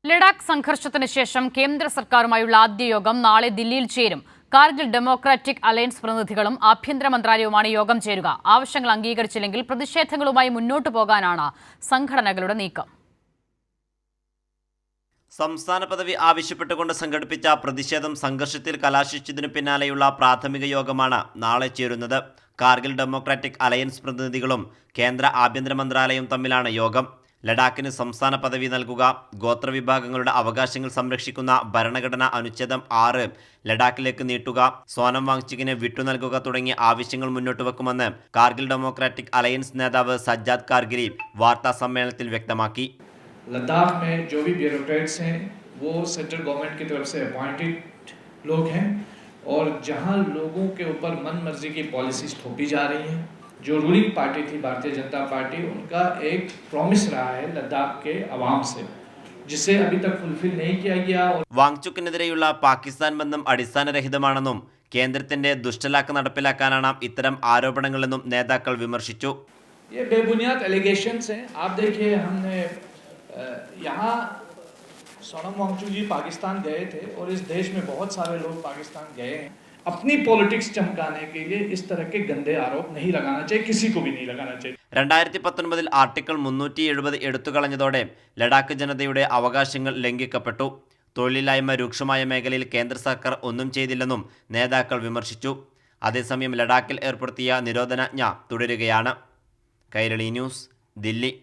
ലഡാക്ക് സംഘർഷത്തിന് ശേഷം കേന്ദ്ര സർക്കാരുമായുള്ള ആദ്യ യോഗം നാളെ ദില്ലിയിൽ ചേരും. കാർഗിൽ ഡെമോക്രാറ്റിക് അലയൻസ് പ്രതിനിധികളും ആഭ്യന്തര മന്ത്രാലയവുമാണ് യോഗം ചേരുക. ആവശ്യങ്ങൾ അംഗീകരിച്ചില്ലെങ്കിൽ പ്രതിഷേധങ്ങളുമായി മുന്നോട്ടു പോകാനാണ് സംഘടനകളുടെ നീക്കം. സംസ്ഥാന പദവി ആവശ്യപ്പെട്ടുകൊണ്ട് സംഘടിപ്പിച്ച പ്രതിഷേധം സംഘർഷത്തിൽ കലാശിച്ചതിനു പിന്നാലെയുള്ള പ്രാഥമിക യോഗമാണ് നാളെ ചേരുന്നത്. കാർഗിൽ ഡെമോക്രാറ്റിക് അലയൻസ് പ്രതിനിധികളും കേന്ദ്ര ആഭ്യന്തര മന്ത്രാലയവും തമ്മിലാണ് യോഗം. ലഡാക്കിന് സംസ്ഥാന പദവി നൽകുക, ഗോത്രവിഭാഗങ്ങളുടെ അവകാശങ്ങൾ സംരക്ഷിക്കുന്ന ഭരണഘടനാ അനുച്ഛേദം 6 ലഡാക്കിലേക്ക് നീട്ടുക, സോനം വാങ്ചുകിനെ വിട്ടുനൽകുക തുടങ്ങിയ ആവശ്യങ്ങൾ മുന്നോട്ട് വെക്കുമെന്ന് കാർഗിൽ ഡെമോക്രാറ്റിക് അലയൻസ് നേതാവ് സജ്ജാദ് കാർഗിലി വാർത്താ സമ്മേളനത്തിൽ വ്യക്തമാക്കി. लद्दाख में जो भी ब्यूरोक्रेट्स हैं वो सेंट्रल गवर्नमेंट की तरफ से अपॉइंटेड लोग हैं और जहां लोगों के ऊपर मन मर्जी की पॉलिसीज थोपी जा रही हैं, जो रूलिंग पार्टी थी भारतीय जनता पार्टी, उनका एक प्रॉमिस रहा है लद्दाख के अवाम से, जिसे अभी तक फुलफिल नहीं किया गया. വാങ്ചുക്കിനെതിരെയുള്ള പാകിസ്ഥാൻ ബന്ധം അടിസ്ഥാനരഹിതമാണെന്നും കേന്ദ്രത്തിന്റെ ദുഷ്ടലാക്ക് നടപ്പിലാക്കാനാണ് ഇത്തരം ആരോപണങ്ങളെന്നും നേതാക്കൾ വിമർശിച്ചു. ये बेबुनियाद एलिगेशंस हैं. आप देखिए, हमने यहाँ सोनम वांगचुक जी पाकिस्तान गए थे और इस देश में बहुत सारे लोग पाकिस्तान गए हैं. अपनी पॉलिटिक्स चमकाने के लिए इस तरह के गंदे आरोप नहीं लगाना चाहिए, किसी को भी नहीं लगाना चाहिए. 2019 ആർട്ടിക്കിൾ 370 എടുത്തുകളഞ്ഞതോടെ ലഡാക്ക് ജനതയുടെ അവകാശങ്ങൾ ലംഘിക്കപ്പെട്ടു. തൊഴിലില്ലായ്മ രൂക്ഷമായ മേഖലയിൽ കേന്ദ്ര സർക്കാർ ഒന്നും ചെയ്തില്ലെന്നും നേതാക്കൾ വിമർശിച്ചു. അതേസമയം ലഡാക്കിൽ ഏർപ്പെടുത്തിയ നിരോധനാജ്ഞ തുടരുകയാണ്. കൈരളി ന്യൂസ്, ദില്ലി.